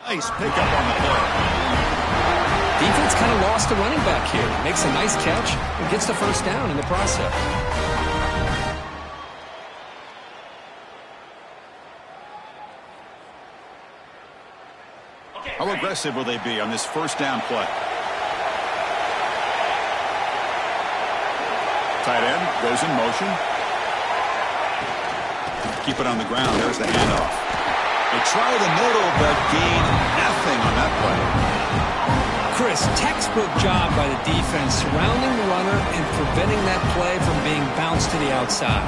Nice pickup on the play. Defense kind of lost the running back here. Makes a nice catch and gets the first down in the process. How aggressive will they be on this first down play? Tight end goes in motion. Keep it on the ground. There's the handoff. They try the middle, but gain nothing on that play. Chris, textbook job by the defense surrounding the runner and preventing that play from being bounced to the outside.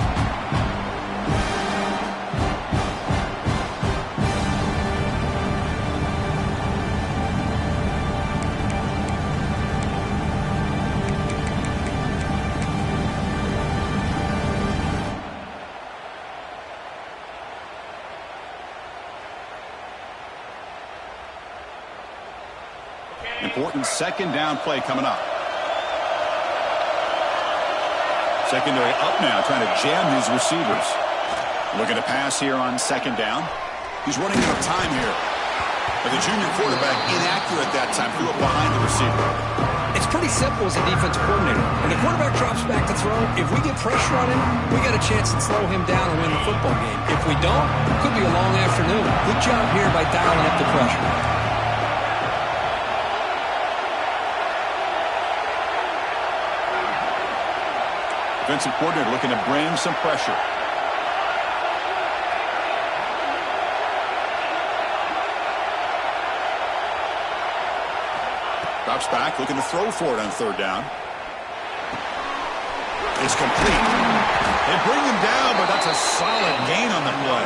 Important second down play coming up. Secondary up now, trying to jam these receivers. Looking to pass here on second down. He's running out of time here. But the junior quarterback inaccurate that time, threw it behind the receiver. It's pretty simple as a defensive coordinator. When the quarterback drops back to throw, if we get pressure on him, we got a chance to slow him down and win the football game. If we don't, it could be a long afternoon. Good job here by dialing up the pressure. Defensive coordinator looking to bring some pressure. Drops back, looking to throw for it on third down. It's complete. They bring him down, but that's a solid gain on the play.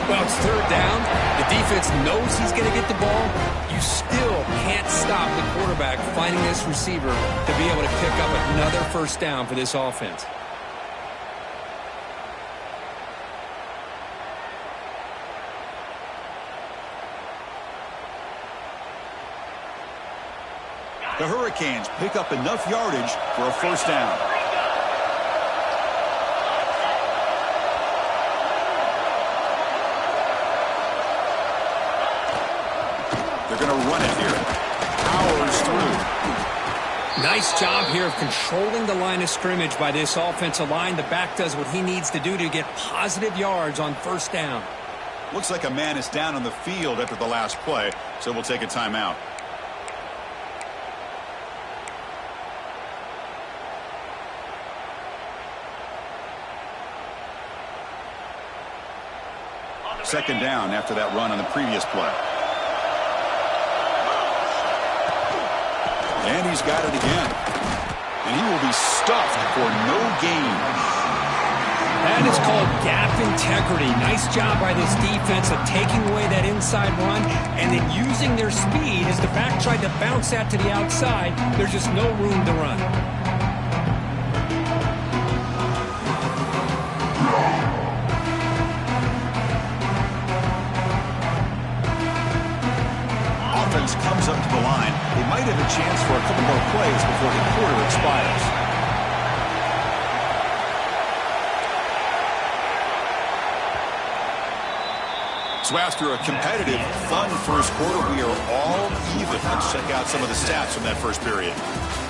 Well, it's third down. The defense knows he's going to get the ball. You still can't stop the quarterback finding this receiver to be able to pick up another first down for this offense. The Hurricanes pick up enough yardage for a first down. They're going to run it here. Powers through. Nice job here of controlling the line of scrimmage by this offensive line. The back does what he needs to do to get positive yards on first down. Looks like a man is down on the field after the last play, so we'll take a timeout. Second down after that run on the previous play. And he's got it again. And he will be stuffed for no gain. That is called gap integrity. Nice job by this defense of taking away that inside run and then using their speed as the back tried to bounce that to the outside. There's just no room to run. Comes up to the line. They might have a chance for a couple more plays before the quarter expires. So after a competitive, fun first quarter, we are all even. Let's check out some of the stats from that first period.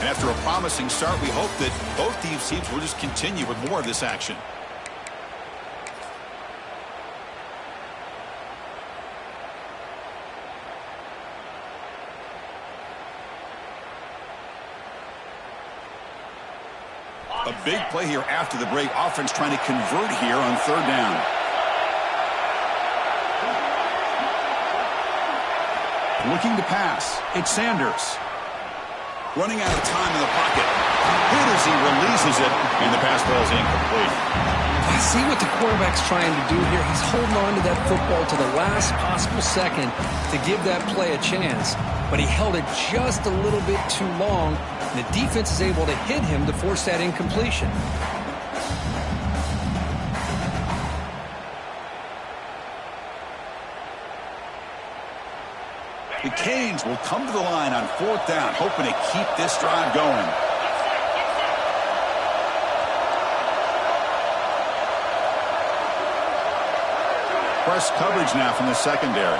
And after a promising start, we hope that both these teams will just continue with more of this action. A big play here after the break. Offense trying to convert here on third down. Looking to pass. It's Sanders. Running out of time in the pocket. Hit as he releases it, and the pass ball is incomplete. I see what the quarterback's trying to do here. He's holding on to that football to the last possible second to give that play a chance. But he held it just a little bit too long. The defense is able to hit him to force that incompletion. The Canes will come to the line on fourth down, hoping to keep this drive going. Press coverage now from the secondary.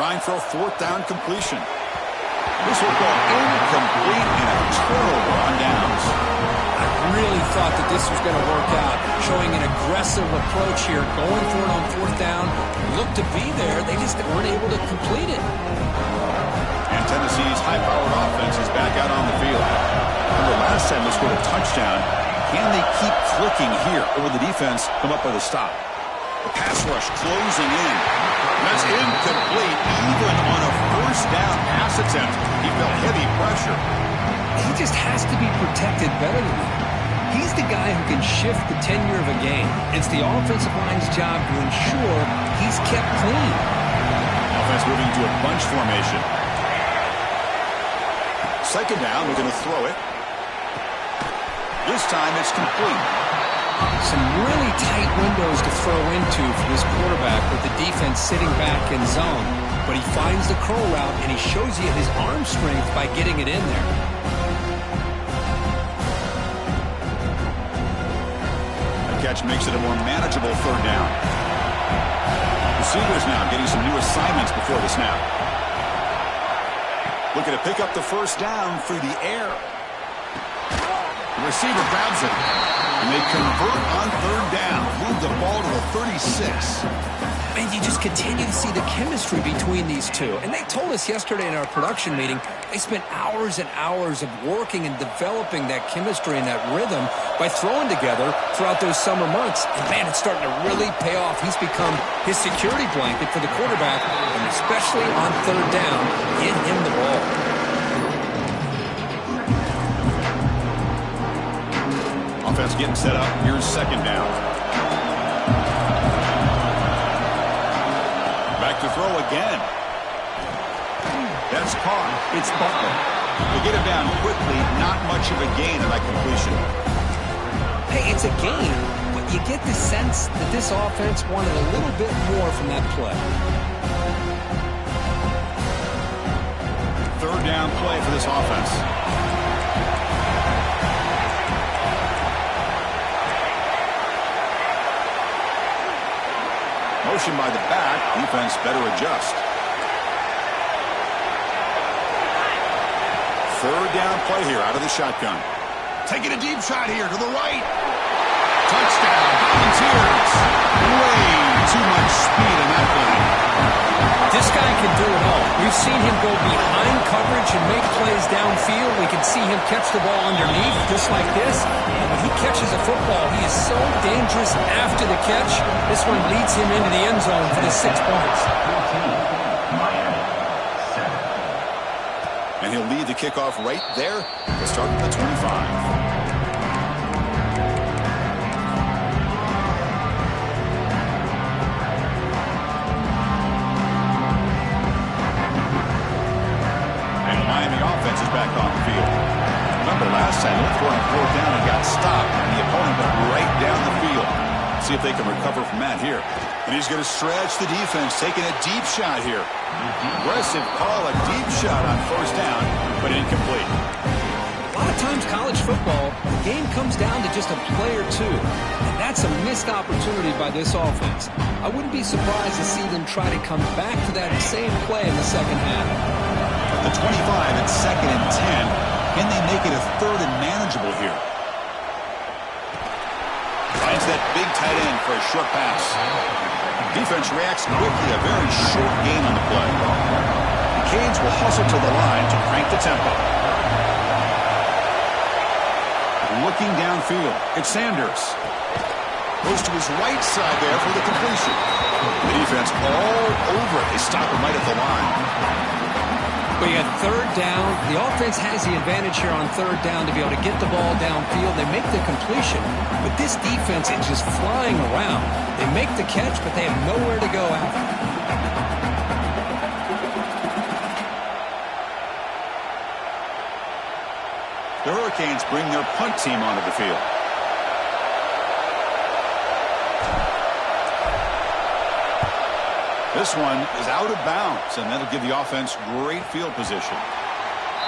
trying for a fourth down completion. This will go incomplete and a turnover on downs. I really thought that this was going to work out, showing an aggressive approach here, going for it on fourth down. Looked to be there. They just weren't able to complete it. And Tennessee's high-powered offense is back out on the field. Remember, last time they scored a touchdown. Can they keep clicking here, or will the defense come up with a stop? The pass rush closing in. That's incomplete, even on a first down pass attempt. He felt heavy pressure. He just has to be protected better than that. He's the guy who can shift the tenure of a game. It's the offensive line's job to ensure he's kept clean. Offense moving to a bunch formation. Second down, they're going to throw it. This time it's complete. Some really tight windows to throw into for this quarterback with the defense sitting back in zone. But he finds the curl route, and he shows you his arm strength by getting it in there. The catch makes it a more manageable third down. Receivers now getting some new assignments before the snap. Looking to pick up the first down through the air. The receiver grabs it. And they convert on third down. Move the ball to the 36. And you just continue to see the chemistry between these two. And they told us yesterday in our production meeting, they spent hours and hours of working and developing that chemistry and that rhythm by throwing together throughout those summer months. And, man, it's starting to really pay off. He's become his security blanket for the quarterback, and especially on third down, get him the ball. Offense getting set up. Here's second down. Back to throw again. That's caught. It's Butler. They get him down quickly. Not much of a gain on that completion. Hey, it's a gain, but you get the sense that this offense wanted a little bit more from that play. Third down play for this offense. Motion by the back. Defense better adjust. Third down play here out of the shotgun. Taking a deep shot here to the right. Touchdown, Volunteers. Way too much speed in that play. This guy can do it all. We've seen him go behind coverage and make plays downfield. We can see him catch the ball underneath just like this. And when he catches a football, he is so dangerous after the catch. This one leads him into the end zone for the 6 points. And he'll lead the kickoff right there to start at the 25. Offense is back on the field. Remember last time they were throwing fourth down and got stopped, and the opponent went right down the field. See if they can recover from that here. And he's going to stretch the defense, taking a deep shot here. Aggressive call, a deep shot on first down, but incomplete. A lot of times college football, the game comes down to just a play or two. And that's a missed opportunity by this offense. I wouldn't be surprised to see them try to come back to that same play in the second half. The 25 at second and 10. Can they make it a third and manageable here? Finds that big tight end for a short pass. Defense reacts quickly. A very short gain on the play. The Canes will hustle to the line to crank the tempo. Looking downfield. It's Sanders. Goes to his right side there for the completion. The defense all over it. They stop him right at the line. But you got third down. The offense has the advantage here on third down to be able to get the ball downfield. They make the completion, but this defense is just flying around. They make the catch, but they have nowhere to go after. The Hurricanes bring their punt team onto the field. This one is out of bounds, and that'll give the offense great field position.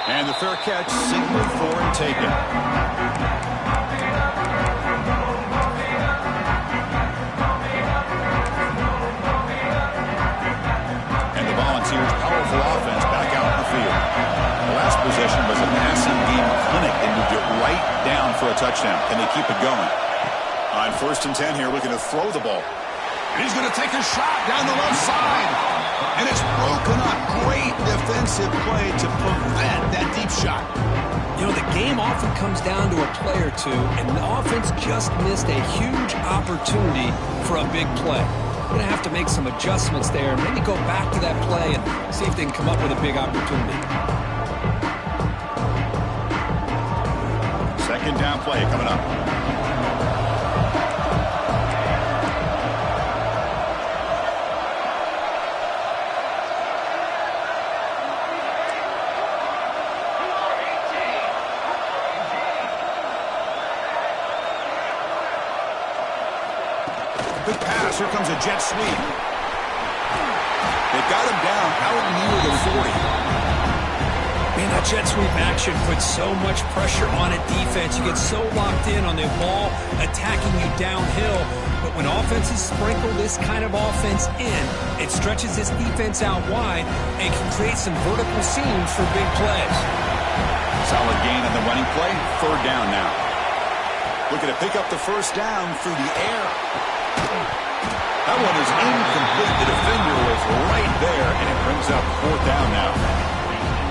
And the fair catch signaled for and taken. And the Volunteers a touchdown. Can they keep it going? On 1st and 10 here, looking to throw the ball. And he's going to take a shot down the left side. And it's broken up. Great defensive play to prevent that deep shot. You know, the game often comes down to a play or two, and the offense just missed a huge opportunity for a big play. Going to have to make some adjustments there, maybe go back to that play and see if they can come up with a big opportunity. Second down play coming up. Good pass. Here comes a jet sweep. They've got him down out near the 40. Man, that jet sweep action puts so much pressure on a defense. You get so locked in on the ball attacking you downhill. But when offenses sprinkle this kind of offense in, it stretches this defense out wide and can create some vertical seams for big plays. Solid gain on the running play. 3rd down now. Looking to pick up the 1st down through the air. That one is incomplete. The defender was right there, and it brings up 4th down now.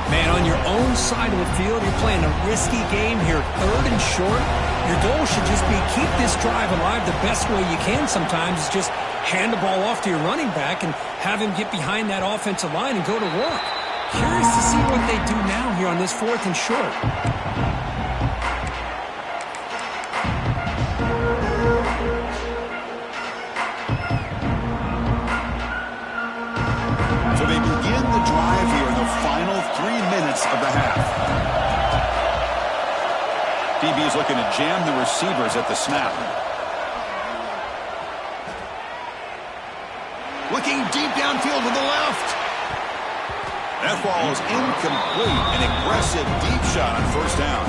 Man, on your own side of the field, you're playing a risky game here. 3rd and short. Your goal should just be keep this drive alive the best way you can sometimes is just hand the ball off to your running back and have him get behind that offensive line and go to work. Curious to see what they do now here on this 4th and short. So they begin the drive here in the final 3 minutes of the half. DB is looking to jam the receivers at the snap. Looking deep downfield to the left. That ball is incomplete. An aggressive deep shot on 1st down.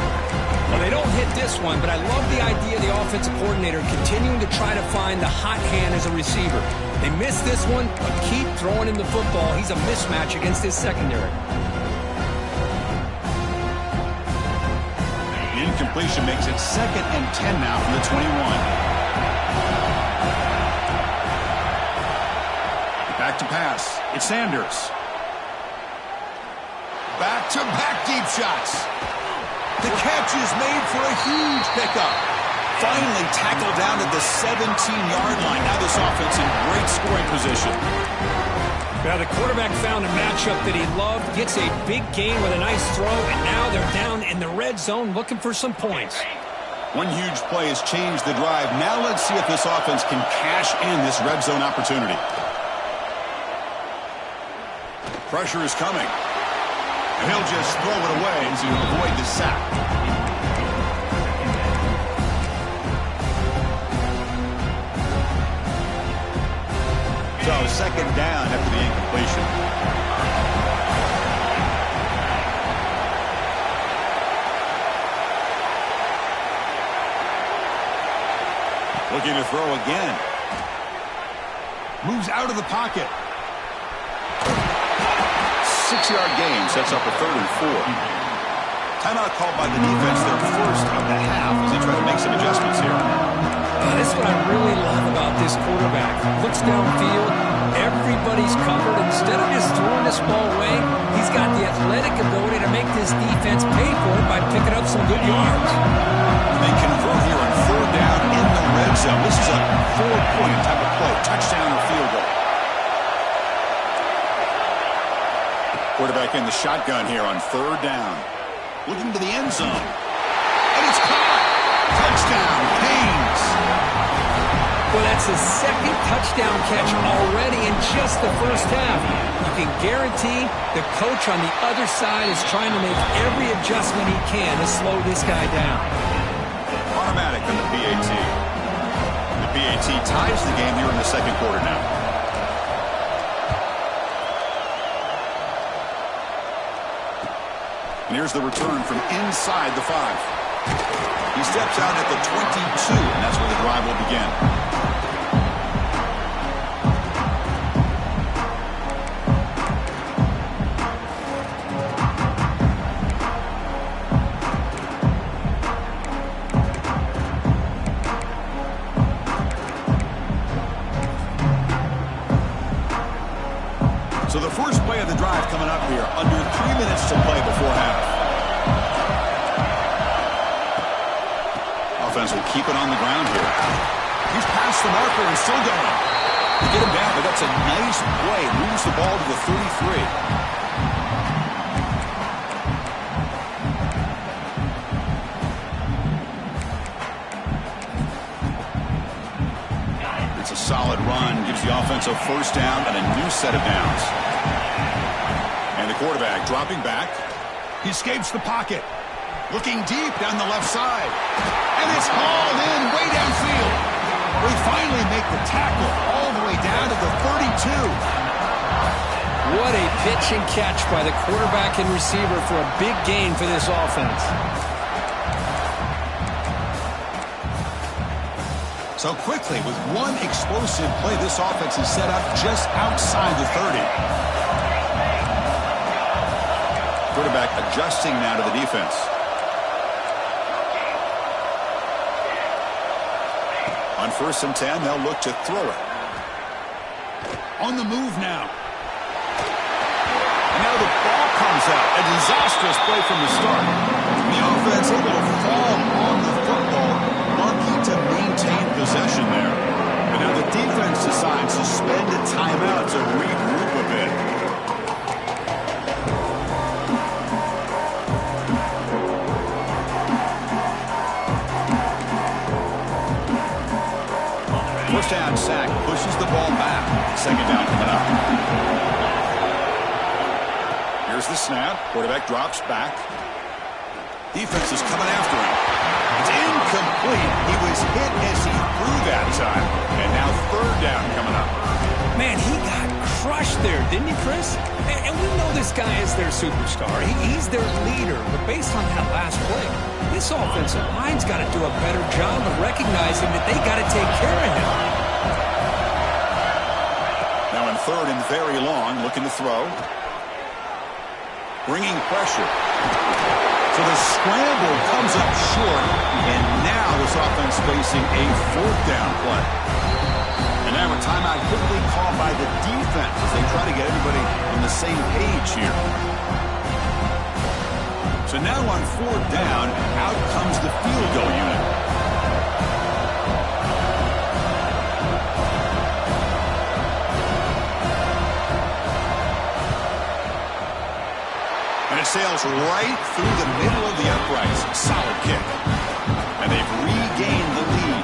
Well, they don't hit this one, but I love the idea of the offensive coordinator continuing to try to find the hot hand as a receiver. They missed this one, but keep throwing him the football. He's a mismatch against his secondary. The incompletion makes it 2nd and 10 now from the 21. Back to pass. It's Sanders. Back-to-back deep shots. The catch is made for a huge pickup. Finally tackled down at the 17-yard line. Now this offense in great scoring position. Now the quarterback found a matchup that he loved, gets a big gain with a nice throw, and now they're down in the red zone looking for some points. One huge play has changed the drive. Now let's see if this offense can cash in this red zone opportunity. Pressure is coming. And he'll just throw it away to avoid the sack. So 2nd down after the incompletion. Looking to throw again. Moves out of the pocket. 6-yard gain sets up a 3rd and 4. Timeout called by the defense, their 1st of the half, as they try to make some adjustments here. This is what I really love about this quarterback. Looks downfield, everybody's covered. Instead of just throwing this ball away, he's got the athletic ability to make this defense pay for it by picking up some good yards. They convert here on 4th down in the red zone. This is a 4-point type of play, touchdown or field goal. Quarterback in the shotgun here on 3rd down. Looking to the end zone. And it's caught. Touchdown, Canes. Well, that's his 2nd touchdown catch already in just the 1st half. You can guarantee the coach on the other side is trying to make every adjustment he can to slow this guy down. Automatic on the PAT. The PAT ties the game here in the 2nd quarter now. And here's the return from inside the 5. He steps out at the 22, and that's where the drive will begin. offense will keep it on the ground here. He's past the marker and still going. To get him down, but that's a nice play. Moves the ball to the 33. It's a solid run. Gives the offense a first down and a new set of downs. And the quarterback dropping back. He escapes the pocket. Looking deep down the left side. And it's hauled in way downfield. We finally make the tackle all the way down to the 32. What a pitch and catch by the quarterback and receiver for a big gain for this offense. So quickly, with one explosive play, this offense is set up just outside the 30. Quarterback adjusting now to the defense. On 1st and 10, they'll look to throw it. On the move now. And now the ball comes out. A disastrous play from the start. The offense able to fall on the football, lucky to maintain possession there. But now the defense decides to spend a timeout to regroup a bit. First down sack, pushes the ball back. Second down coming up. Here's the snap. Quarterback drops back. Defense is coming after him. It's incomplete. He was hit as he threw that time. And now third down coming up. Man, he got crushed there, didn't he, Chris? And we know this guy is their superstar. He's their leader. But based on that last play, this offensive line's got to do a better job of recognizing that they got to take care of him. Now in third and very long, looking to throw. Bringing pressure. So the scramble comes up short, and now this offense facing a fourth down play. And now a timeout quickly called by the defense as they try to get everybody on the same page here. So now on fourth down, out comes the field goal unit. And it sails right through the middle of the uprights. Solid kick. And they've regained the lead.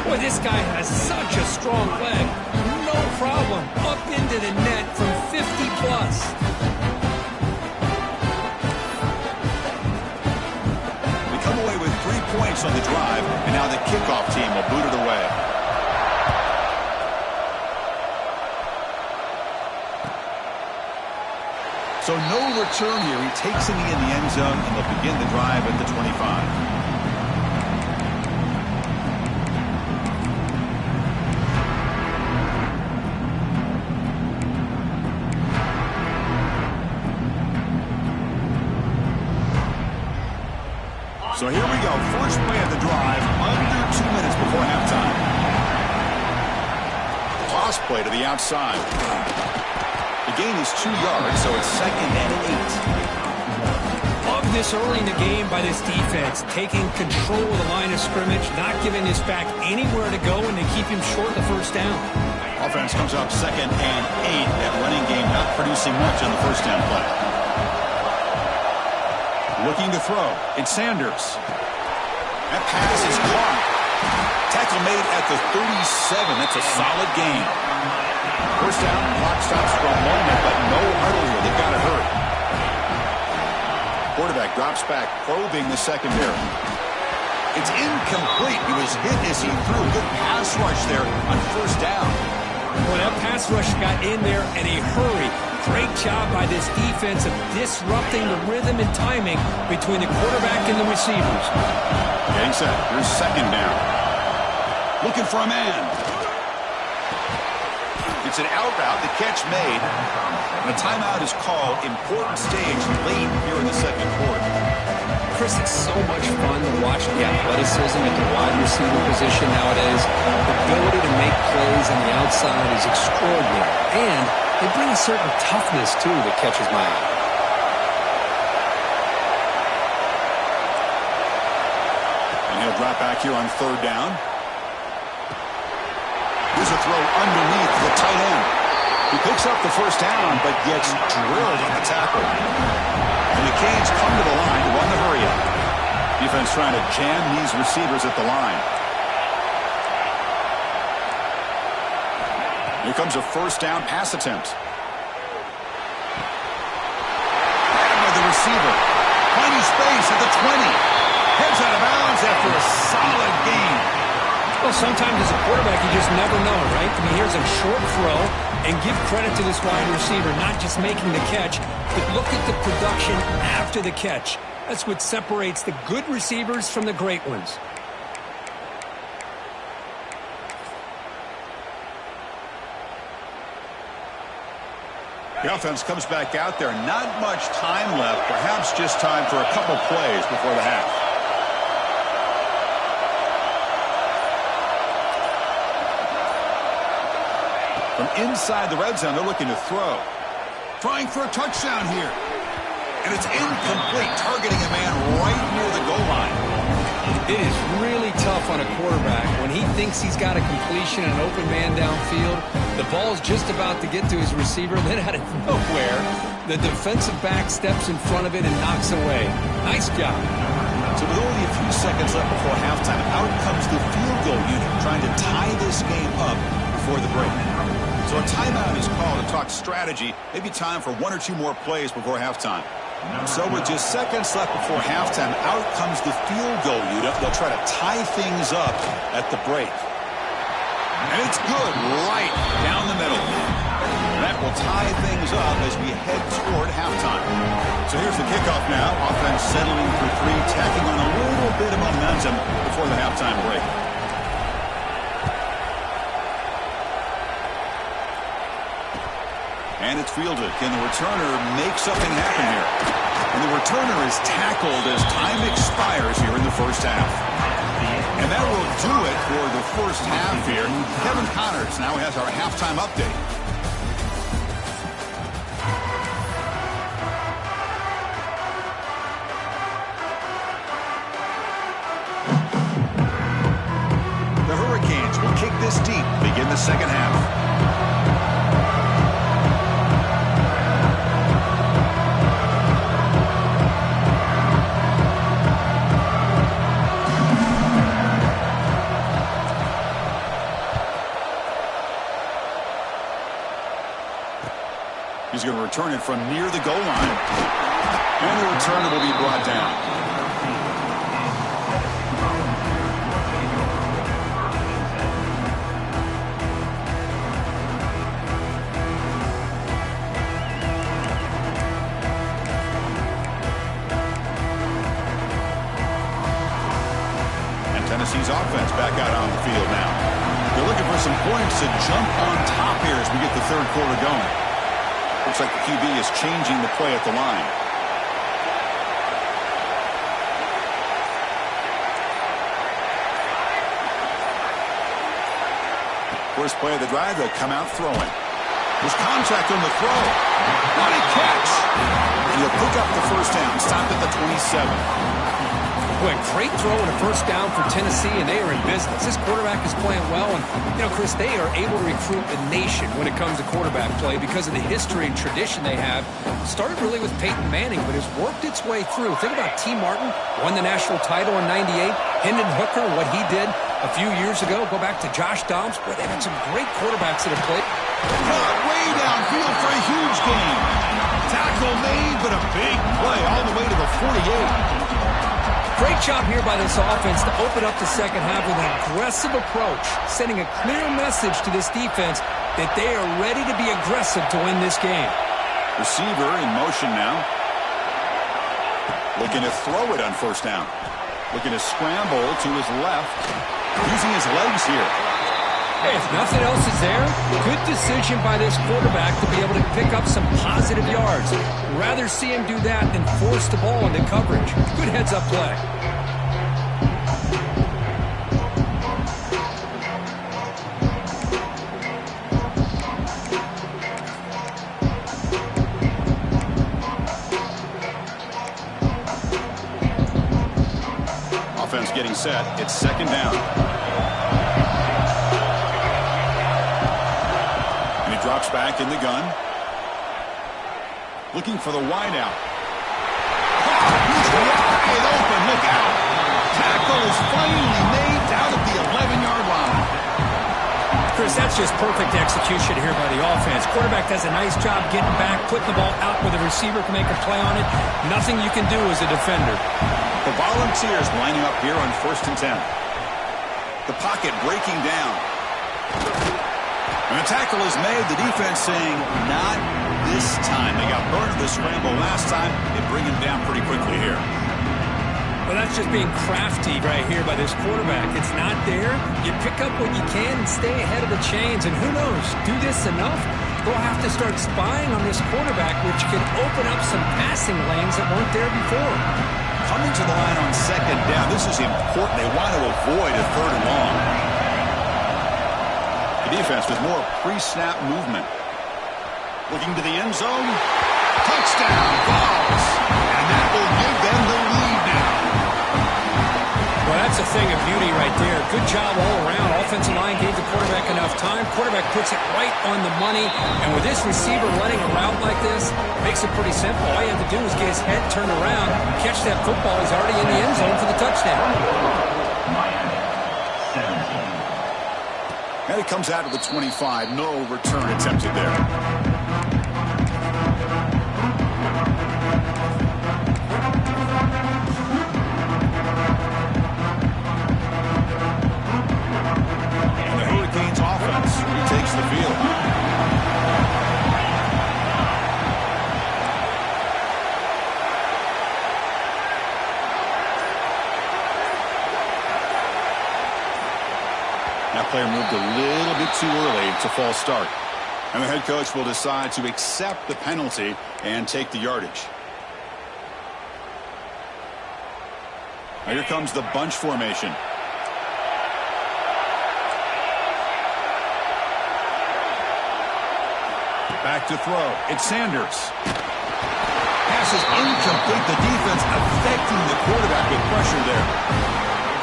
Boy, this guy has such a strong leg. No problem. Up into the net from 50 plus. They come away with 3 points on the drive, and now the kickoff team will boot it away. So no return here. He takes it in the end zone, and they'll begin the drive at the 25. So here we go. First play of the drive, under 2 minutes before halftime. Toss play to the outside. The gain is 2 yards, so it's 2nd and 8. Love this early in the game by this defense, taking control of the line of scrimmage, not giving his back anywhere to go, and to keep him short of the first down. Offense comes up 2nd and 8. That running game not producing much on the first down play. Looking to throw. It's Sanders. That pass is caught. Tackle made at the 37. That's a solid gain. First down, clock stops for a moment, but no huddle here. They've got to hurry. Quarterback drops back, probing the secondary. It's incomplete. He was hit as he threw. Good pass rush there on first down. Well, that pass rush got in there in a hurry. Great job by this defense of disrupting the rhythm and timing between the quarterback and the receivers. Getting set. Here's second down. Looking for a man. It's an out route. The catch made. And a timeout is called. Important stage late here in the second quarter. Chris, it's so much fun to watch the athleticism at the wide receiver position nowadays. The ability to make plays on the outside is extraordinary. And they bring a certain toughness, too, that catches my eye. And He'll drop back here on third down. Here's a throw underneath the tight end. He picks up the first down, but gets drilled on the tackle. And the Canes come to the line to run the hurry up. Defense trying to jam these receivers at the line. Here comes a first down pass attempt. And by the receiver. Finding space at the 20. Heads out of bounds after a solid gain. Well, sometimes as a quarterback, you just never know, right? I mean, here's a short throw, and give credit to this wide receiver, not just making the catch, but look at the production after the catch. That's what separates the good receivers from the great ones. The offense comes back out there. Not much time left. Perhaps just time for a couple plays before the half. From inside the red zone, they're looking to throw. Trying for a touchdown here. And it's incomplete, targeting a man right near the goal line. It is really tough on a quarterback when he thinks he's got a completion and an open man downfield. The ball's just about to get to his receiver, then out of nowhere, the defensive back steps in front of it and knocks away. Nice job. So with only a few seconds left before halftime, out comes the field goal unit, trying to tie this game up before the break. So a timeout is called to talk strategy. Maybe time for one or two more plays before halftime. So with just seconds left before halftime, out comes the field goal unit. They'll try to tie things up at the break. And it's good right down the middle. That will tie things up as we head toward halftime. So here's the kickoff now. Offense settling for three, tacking on a little bit of momentum before the halftime break. And it's fielded. Can the returner make something happen here? And the returner is tackled as time expires here in the first half. And that will do it for the first half here. Kevin Connors now has our halftime update. The Hurricanes will kick this deep, begin the second half. He's going to return it from near the goal line. And the return will be brought down. And Tennessee's offense back out on the field now. They're looking for some points to jump on top here as we get the third quarter going. Looks like the QB is changing the play at the line. First play of the drive, they'll come out throwing. There's contact on the throw. What a catch! And he'll pick up the first down, stopped at the 27. Boy, great throw and a first down for Tennessee, and they are in business. This quarterback is playing well, and, you know, Chris, they are able to recruit the nation when it comes to quarterback play because of the history and tradition they have. Started really with Peyton Manning, but has worked its way through. Think about T. Martin, won the national title in '98. Hendon Hooker, what he did a few years ago. Go back to Josh Dobbs. Boy, they've had some great quarterbacks that have played. Caught way downfield for a huge gain. Tackle made, but a big play all the way to the 48. Great job here by this offense to open up the second half with an aggressive approach, sending a clear message to this defense that they are ready to be aggressive to win this game. Receiver in motion now. Looking to throw it on first down. Looking to scramble to his left. Using his legs here. Hey, if nothing else is there, good decision by this quarterback to be able to pick up some positive yards. Rather see him do that than force the ball into coverage. Good heads-up play. offense getting set. It's second down. And he drops back in the gun. Looking for the wideout. He's wide open. Look out. Tackle is finally made down at the 11-yard line. Chris, that's just perfect execution here by the offense. Quarterback does a nice job getting back, putting the ball out where the receiver can make a play on it. Nothing you can do as a defender. The Volunteers lining up here on 1st and 10. The pocket breaking down. And the tackle is made. The defense saying, not this time. They got burned in the scramble last time. They bring him down pretty quickly here. Well, that's just being crafty right here by this quarterback. It's not there. You pick up what you can and stay ahead of the chains. And who knows, do this enough, they'll have to start spying on this quarterback, which can open up some passing lanes that weren't there before. Coming to the line on second down, this is important. They want to avoid a 3rd and long. The defense with more pre-snap movement. Looking to the end zone. Touchdown, balls. And that will give them the lead now. Well, that's a thing of beauty right there. Good job all around. Offensive line gave the quarterback enough time. Quarterback puts it right on the money. And with this receiver running a route like this, makes it pretty simple. All you have to do is get his head turned around, catch that football. He's already in the end zone for the touchdown. And it comes out of the 25. No return attempted there. Takes the field. That player moved a little bit too early. It's a false start. And the head coach will decide to accept the penalty and take the yardage. Now here comes the bunch formation. Back to throw. It's Sanders. Pass is incomplete. The defense affecting the quarterback with pressure there.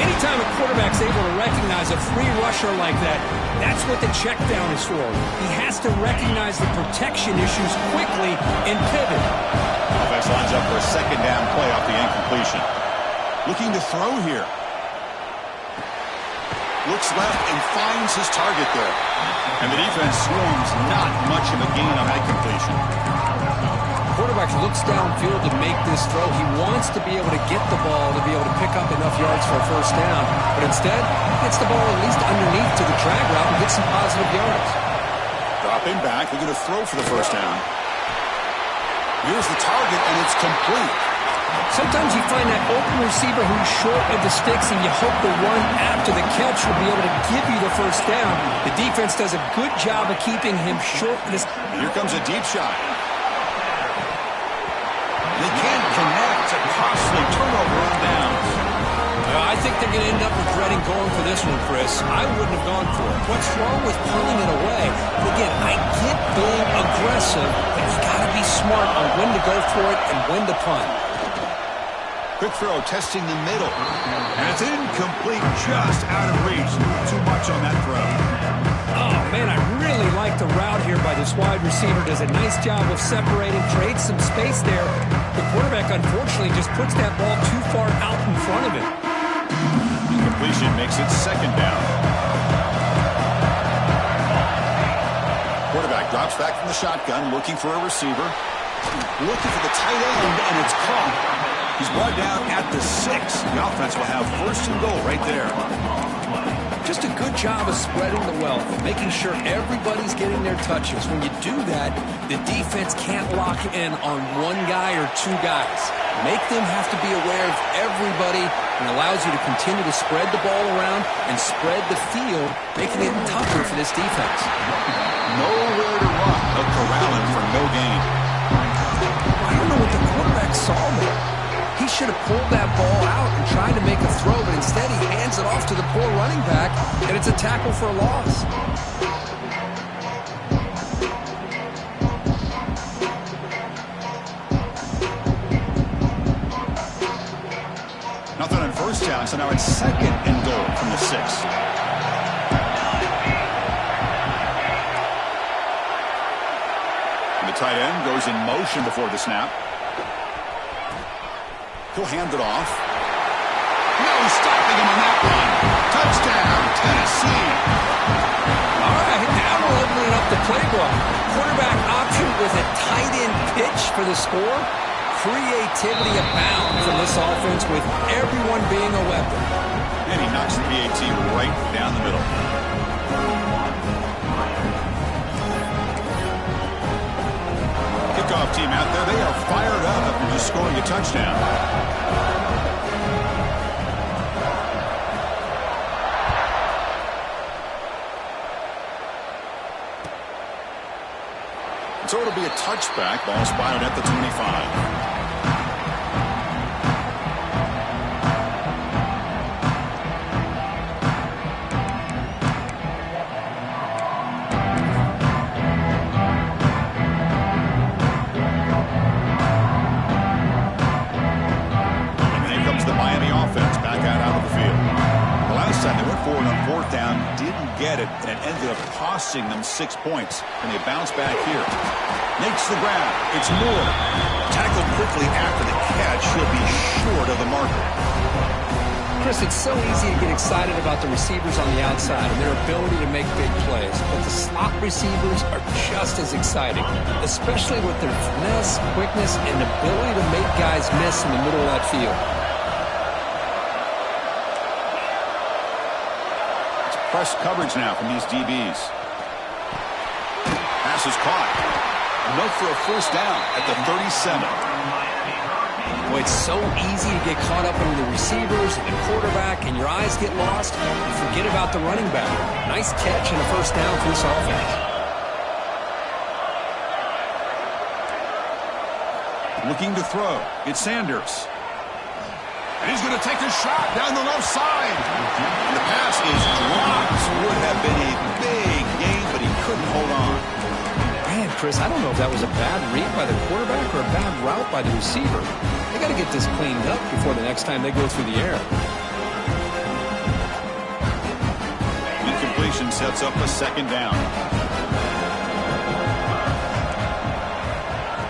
Anytime a quarterback's able to recognize a free rusher like that, that's what the check down is for. He has to recognize the protection issues quickly and pivot. Offense lines up for a second down play off the incompletion. Looking to throw here. Looks left and finds his target there. And the defense swarms. Not much of a gain on that completion. Quarterback looks downfield to make this throw. He wants to be able to get the ball to be able to pick up enough yards for a first down. But instead, he gets the ball at least underneath to the drag route and gets some positive yards. Dropping back. They're going to throw for the first down. Here's the target, and it's complete. Sometimes you find that open receiver who's short of the sticks, and you hope the run after the catch will be able to give you the first down. The defense does a good job of keeping him short. Here comes a deep shot. They can't connect. A costly turnover on downs. I think they're going to end up regretting going for this one, Chris. I wouldn't have gone for it. What's wrong with pulling it away? Again, I get being aggressive, but you got to be smart on when to go for it and when to punt. Quick throw, testing the middle. And it's incomplete, just out of reach. Too much on that throw. Oh, man, I really like the route here by this wide receiver. Does a nice job of separating, creates some space there. The quarterback, unfortunately, just puts that ball too far out in front of him. Incompletion makes it second down. Quarterback drops back from the shotgun, looking for a receiver. Looking for the tight end, and it's caught. He's brought down at the 6. The offense will have first and goal right there. Just a good job of spreading the wealth, making sure everybody's getting their touches. When you do that, the defense can't lock in on one guy or two guys. Make them have to be aware of everybody, and allows you to continue to spread the ball around and spread the field, making it tougher for this defense. Nowhere to run, but corralling for no gain. I don't know what the quarterback saw there. He should have pulled that ball out and tried to make a throw, but instead he hands it off to the poor running back, and it's a tackle for a loss. Nothing on first down, so now Now it's 2nd and goal from the 6. And the tight end goes in motion before the snap. He'll hand it off. No stopping him on that one. Touchdown, Tennessee. All right, now we're opening up the playbook. Quarterback option with a tight end pitch for the score. Creativity abound from this offense with everyone being a weapon. And he knocks the PAT right down the middle. Kickoff team out there. They are fired up after just scoring a touchdown. So it'll be a touchback. Ball spotted at the 25. And it ended up costing them 6 points. And they bounce back here. Makes the grab. It's Moore. Tackled quickly after the catch. He'll be short of the marker. Chris, it's so easy to get excited about the receivers on the outside and their ability to make big plays. But the slot receivers are just as exciting, especially with their finesse, quickness, and ability to make guys miss in the middle of that field. Press coverage now from these DBs. Pass is caught. Enough for a first down at the 37. Boy, it's so easy to get caught up in the receivers and the quarterback, and your eyes get lost. You forget about the running back. Nice catch and a first down for this offense. Looking to throw. It's Sanders. And he's going to take a shot down the left side. And the pass is dropped. Would have been a big gain, but he couldn't hold on. Man, Chris, I don't know if that was a bad read by the quarterback or a bad route by the receiver. They got to get this cleaned up before the next time they go through the air. Incompletion sets up a 2nd down.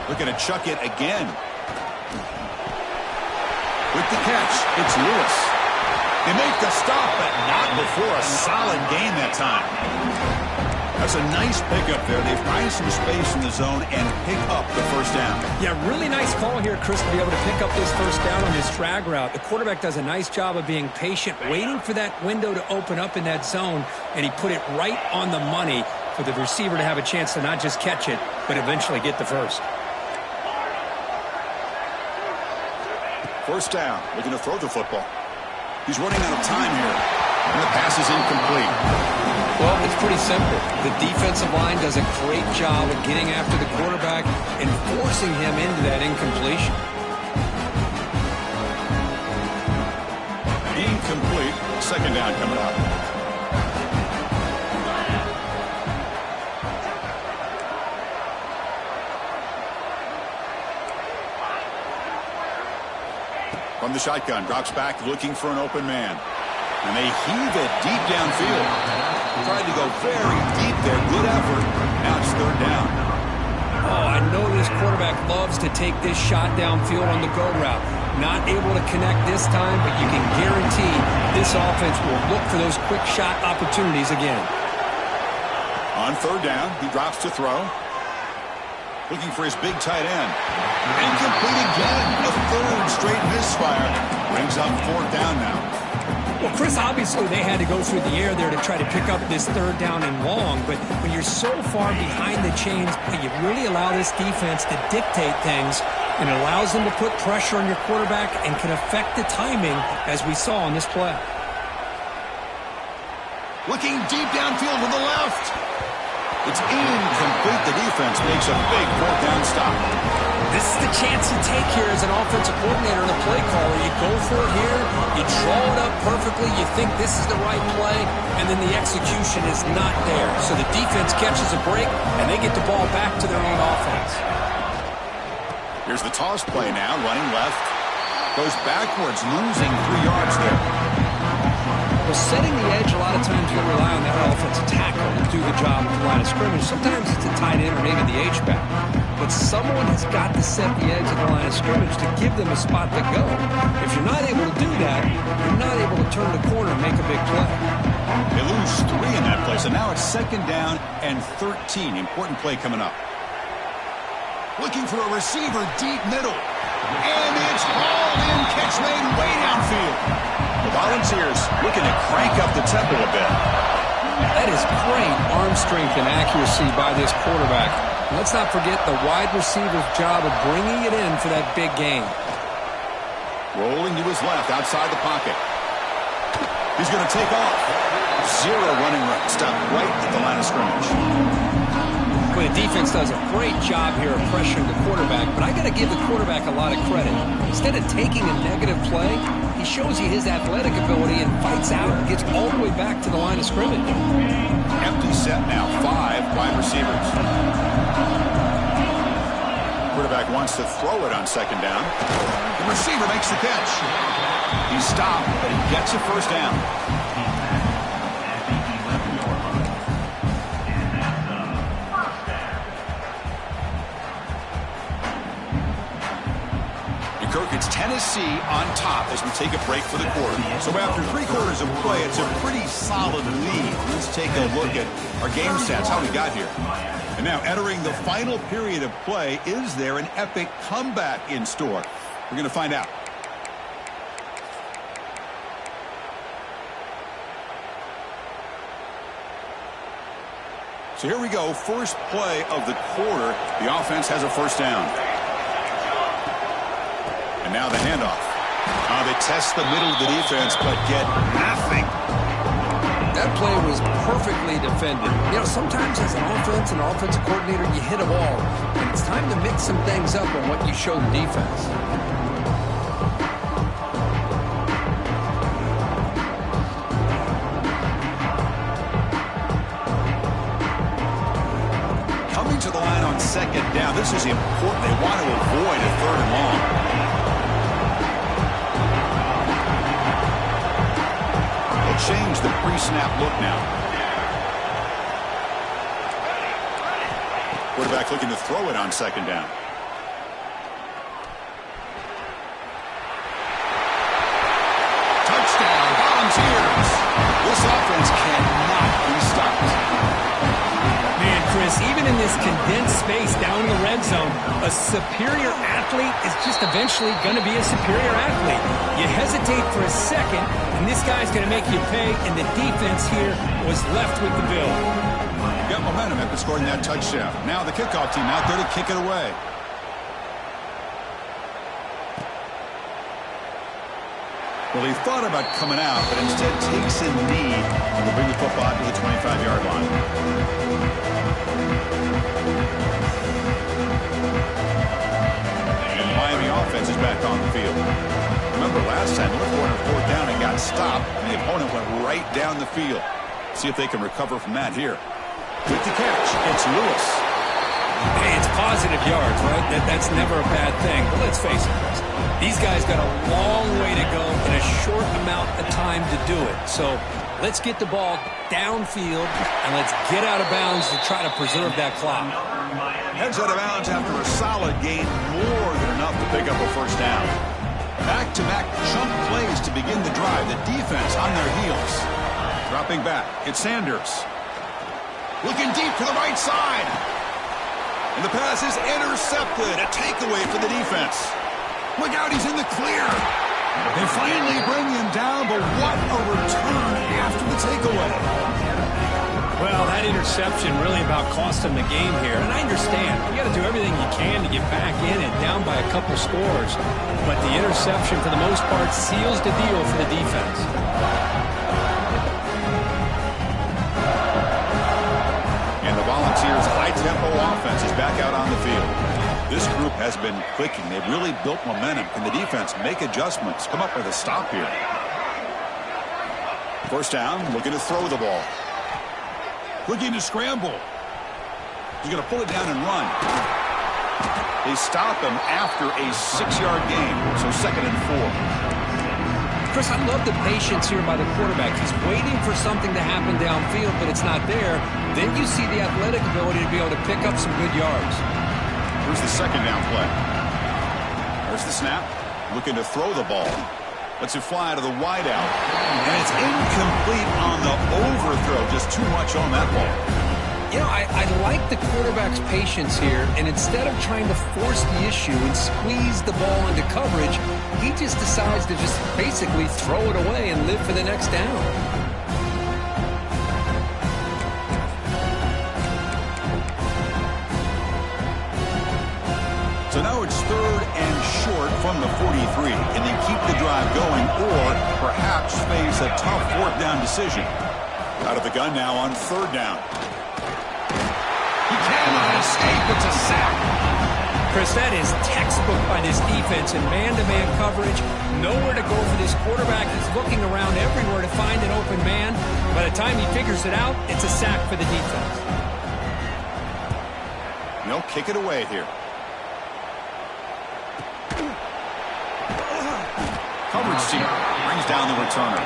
Looking to chuck it again. With the catch, it's Lewis. They make the stop, but not before a solid gain that time. That's a nice pickup there. They find some space in the zone and pick up the first down. Yeah, really nice call here, Chris, to be able to pick up this first down on this drag route. The quarterback does a nice job of being patient, waiting for that window to open up in that zone, and he put it right on the money for the receiver to have a chance to not just catch it, but eventually get the first. First down, looking to throw the football. He's running out of time here. And the pass is incomplete. Well, it's pretty simple. The defensive line does a great job of getting after the quarterback and forcing him into that incompletion. Incomplete. 2nd down coming up. From the shotgun, drops back looking for an open man. And they heave it deep downfield. Tried to go very deep there. Good effort. Now it's 3rd down. Oh, I know this quarterback loves to take this shot downfield on the go route. Not able to connect this time, but you can guarantee this offense will look for those quick shot opportunities again. On 3rd down, he drops to throw. Looking for his big tight end. Incomplete again. A 3rd straight misfire. Brings up 4th down now. Well, Chris, obviously they had to go through the air there to try to pick up this 3rd down and long, but when you're so far behind the chains, you really allow this defense to dictate things, and it allows them to put pressure on your quarterback and can affect the timing, as we saw on this play. Looking deep downfield to the left. It's incomplete. The defense makes a big 4th down stop. This is the chance you take here as an offensive coordinator and a play caller. You go for it here, you draw it up perfectly, you think this is the right play, and then the execution is not there. So the defense catches a break, and they get the ball back to their own offense. Here's the toss play now, running left. Goes backwards, losing 3 yards there. Well, setting the edge, a lot of times you'll rely on that offensive tackle to do the job at the line of scrimmage. Sometimes it's a tight end or maybe the H-back. But someone has got to set the edge of the line of scrimmage to give them a spot to go. If you're not able to do that, you're not able to turn the corner and make a big play. They lose 3 in that play, so now it's 2nd down and 13. Important play coming up. Looking for a receiver deep middle. And it's hauled in, catch made way downfield. The Volunteers looking to crank up the tempo a bit. That is great arm strength and accuracy by this quarterback. Let's not forget the wide receiver's job of bringing it in for that big game. Rolling to his left, outside the pocket. He's going to take off. 0 running right. Stop right at the line of scrimmage. Well, the defense does a great job here of pressuring the quarterback, but I got to give the quarterback a lot of credit. Instead of taking a negative play, he shows you his athletic ability and fights out and gets all the way back to the line of scrimmage. Empty set now, 5 wide receivers. Quarterback wants to throw it on 2nd down. The receiver makes the catch. He's stopped, but he gets a first down. Kirk, it's Tennessee on top as we take a break for the quarter. So after 3 quarters of play, it's a pretty solid lead. Let's take a look at our game stats, how we got here. And now entering the final period of play, is there an epic comeback in store? We're going to find out. So here we go, first play of the quarter. The offense has a first down. And now the handoff. They test the middle of the defense, but get nothing. That play was perfectly defended. You know, sometimes as an offensive coordinator, you hit a wall. And it's time to mix some things up on what you show the defense. Coming to the line on 2nd down. This is important. They want to avoid a 3rd and long. Change the pre-snap look now. Quarterback looking to throw it on 2nd down. Touchdown, Volunteers. This offense cannot be stopped. Man, Chris, even in this condensed space down in the red zone, a superior athlete is just eventually going to be a superior athlete. You hesitate for a second, and this guy's going to make you pay, and the defense here was left with the bill. Got momentum after scoring that touchdown. Now the kickoff team out there to kick it away. Well, he thought about coming out, but instead takes a knee and will bring the football to the 25-yard line. And the Miami offense is back on the field. Remember last time, they were going on 4th down and got stopped, and the opponent went right down the field. See if they can recover from that here. With the catch, it's Lewis. Hey, it's positive yards, right? That's never a bad thing. But let's face it, these guys got a long way to go in a short amount of time to do it. So let's get the ball downfield, and let's get out of bounds to try to preserve that clock. Heads out of bounds after a solid gain, more than enough to pick up a first down. Back-to-back chunk plays to begin the drive. The defense on their heels. Dropping back, it's Sanders. Looking deep to the right side. And the pass is intercepted. A takeaway for the defense. Look out, he's in the clear. They finally bring him down, but what a return after the takeaway. Well, that interception really about cost him the game here. And I understand. You got to do everything you can to get back in and down by a couple scores. But the interception, for the most part, seals the deal for the defense. And the Volunteers' high-tempo offense is back out on the field. This group has been clicking. They've really built momentum. Can the defense make adjustments? Come up with a stop here. First down, looking to throw the ball. Looking to scramble. He's going to pull it down and run. They stop him after a 6-yard gain, so 2nd and 4. Chris, I love the patience here by the quarterback. He's waiting for something to happen downfield, but it's not there. Then you see the athletic ability to be able to pick up some good yards. Here's the second down play. There's the snap. Looking to throw the ball. Lets it fly to the wideout. And it's incomplete on the overthrow. Just too much on that ball. You know, I like the quarterback's patience here, and instead of trying to force the issue and squeeze the ball into coverage, he just decides to just basically throw it away and live for the next down. So now it's 3rd and short from the 43. Can they keep the drive going or perhaps face a tough 4th down decision? Out of the gun now on 3rd down. He cannot escape. It's a sack. Chris, that is textbook by this defense in man-to-man coverage. Nowhere to go for this quarterback. He's looking around everywhere to find an open man. By the time he figures it out, it's a sack for the defense. They'll kick it away here. Coverage team brings down the returner.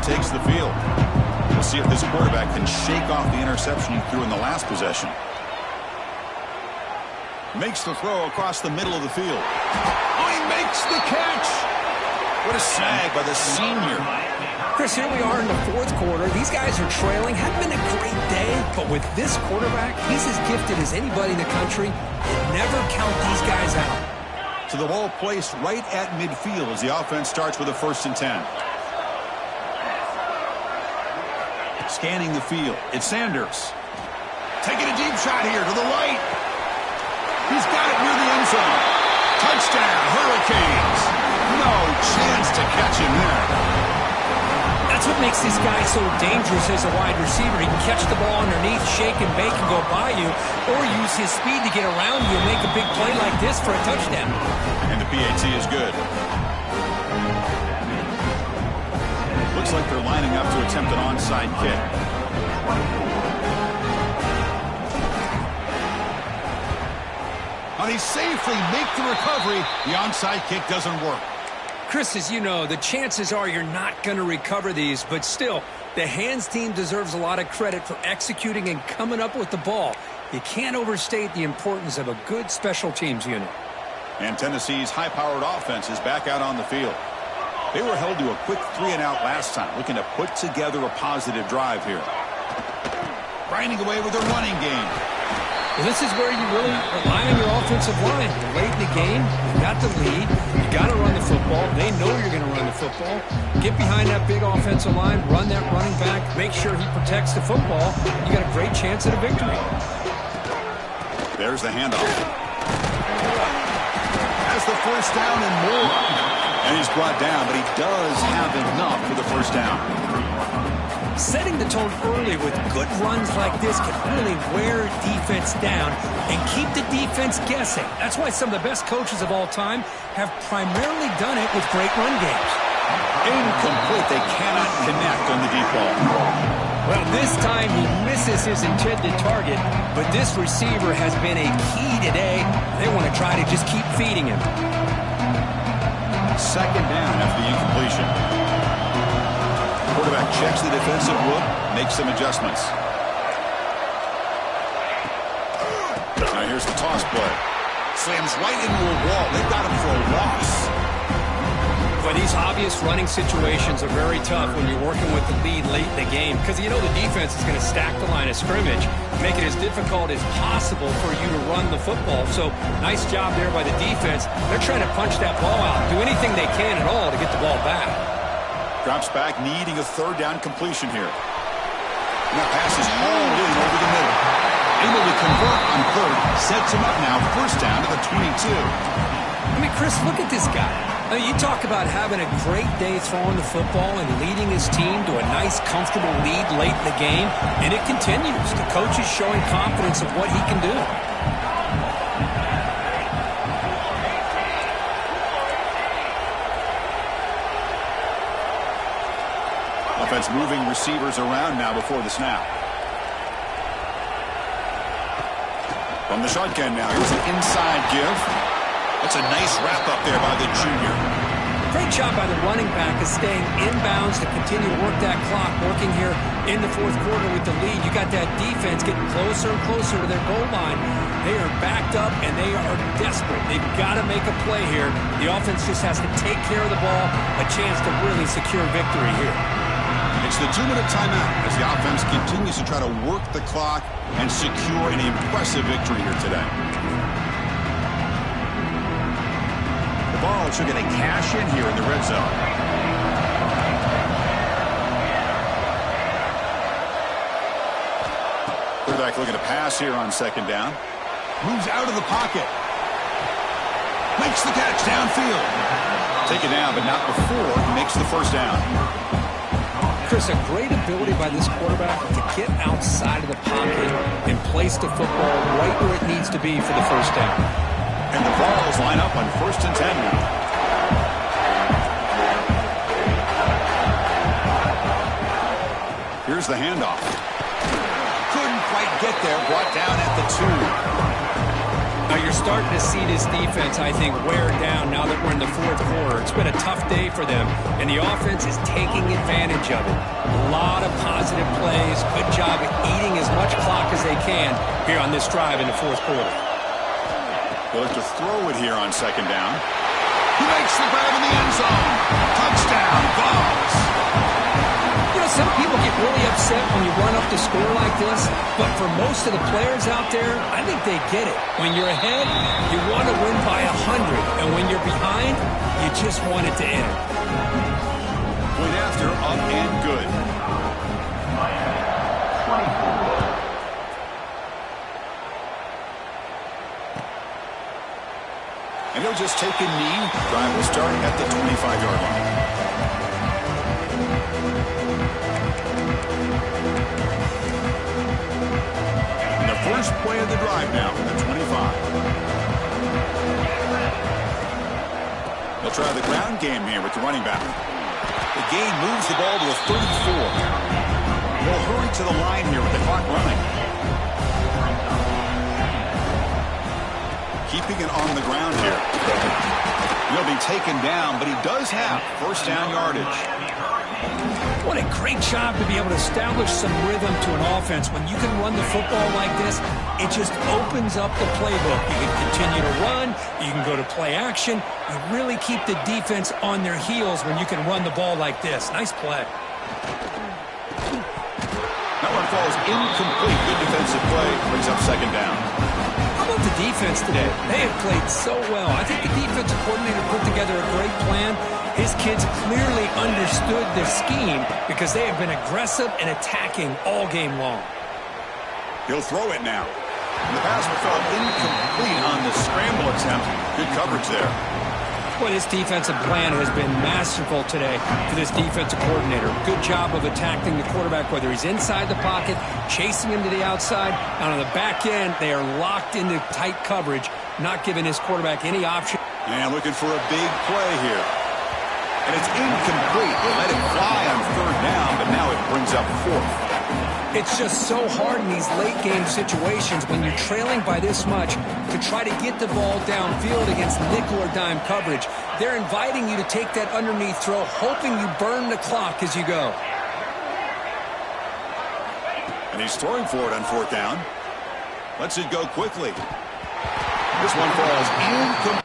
Takes the field. We'll see if this quarterback can shake off the interception he threw in the last possession. Makes the throw across the middle of the field. Oh, he makes the catch. What a snag by the senior. Chris, here we are in the 4th quarter. These guys are trailing. Hadn't been a great day, but with this quarterback, he's as gifted as anybody in the country. And never count these guys out. So the ball placed right at midfield as the offense starts with a 1st and 10. Scanning the field. It's Sanders. Taking a deep shot here to the right. He's got it near the end zone. Touchdown, Hurricanes. No chance to catch him there. That's what makes this guy so dangerous as a wide receiver. He can catch the ball underneath, shake and bake and go by you, or use his speed to get around you and make a big play like this for a touchdown. And the PAT is good. Looks like they're lining up to attempt an onside kick. They safely make the recovery. The onside kick doesn't work. Chris, as you know, the chances are you're not going to recover these, but still, the hands team deserves a lot of credit for executing and coming up with the ball. You can't overstate the importance of a good special teams unit. And Tennessee's high-powered offense is back out on the field. They were held to a quick 3-and-out last time, looking to put together a positive drive here. Grinding away with a running game. Well, this is where you really rely on your offensive line. Late in the game, you've got the lead. You've got to run the football. They know you're going to run the football. Get behind that big offensive line, run that running back, make sure he protects the football. You got a great chance at a victory. There's the handoff. Has the 1st down and more. And he's brought down, but he does have enough for the 1st down. Setting the tone early with good runs like this can really wear defense down and keep the defense guessing. That's why some of the best coaches of all time have primarily done it with great run games. Incomplete. They cannot connect on the deep ball. Well, this time he misses his intended target, but this receiver has been a key today. They want to try to just keep feeding him. 2nd down after the incompletion. Quarterback checks the defensive look, makes some adjustments. Now here's the toss play. Slams right into a wall. They've got him for a loss. But these obvious running situations are very tough when you're working with the lead late in the game because you know the defense is going to stack the line of scrimmage, make it as difficult as possible for you to run the football. So nice job there by the defense. They're trying to punch that ball out, do anything they can at all to get the ball back. Drops back, needing a 3rd down completion here. And that pass is hauled in over the middle. Able to convert on 3rd, sets him up now, 1st down to the 22. I mean, Chris, look at this guy. I mean, you talk about having a great day throwing the football and leading his team to a nice, comfortable lead late in the game, and it continues. The coach is showing confidence of what he can do. Offense moving receivers around now before the snap. From the shotgun now, here's an inside give. That's a nice wrap-up there by the junior. Great job by the running back of staying inbounds to continue to work that clock, working here in the fourth quarter with the lead. You got that defense getting closer and closer to their goal line. They are backed up, and they are desperate. They've got to make a play here. The offense just has to take care of the ball, a chance to really secure victory here. It's the 2-minute timeout as the offense continues to try to work the clock and secure an impressive victory here today. The ball should get a cash in here in the red zone. Quarterback looking to pass here on second down. Moves out of the pocket. Makes the catch downfield. Taken down, but not before he makes the first down. Chris, a great ability by this quarterback to get outside of the pocket and place the football right where it needs to be for the first down. And the balls line up on 1st and 10 now. Here's the handoff. Couldn't quite get there. Brought down at the 2. Now you're starting to see this defense, I think, wear down now that we're in the fourth quarter. It's been a tough day for them, and the offense is taking advantage of it. A lot of positive plays. Good job at eating as much clock as they can here on this drive in the fourth quarter. They'll look to throw it here on second down. He makes the grab in the end zone. Touchdown, Vols. You know, some people get really upset when you run up the score like this, but for most of the players out there, I think they get it. When you're ahead, you want to win by 100, and when you're behind, you just want it to end. Point after, up and good. And he'll just take a knee. Drive will start at the 25-yard line. And the first play of the drive now from the 25. They'll try the ground game here with the running back. The game moves the ball to the 34. They'll hurry to the line here with the clock running. Keeping it on the ground here. He'll be taken down, but he does have first down yardage. What a great job to be able to establish some rhythm to an offense. When you can run the football like this, it just opens up the playbook. You can continue to run. You can go to play action. You really keep the defense on their heels when you can run the ball like this. Nice play. That one falls incomplete. Good defensive play. Brings up second down. How about the defense today? They have played so well. I think the defensive coordinator put together a great plan. His kids clearly understood the scheme because they have been aggressive and attacking all game long. He'll throw it now. And the pass fell incomplete on the scramble attempt. Good coverage there. Well, this defensive plan has been masterful today for this defensive coordinator. Good job of attacking the quarterback, whether he's inside the pocket, chasing him to the outside. And on the back end, they are locked into tight coverage, not giving his quarterback any option. And looking for a big play here. And it's incomplete. They let it fly on third down, but now it brings up fourth. It's just so hard in these late-game situations when you're trailing by this much to try to get the ball downfield against nickel or dime coverage. They're inviting you to take that underneath throw, hoping you burn the clock as you go. And he's throwing for it on fourth down. Lets it go quickly. This one falls incomplete.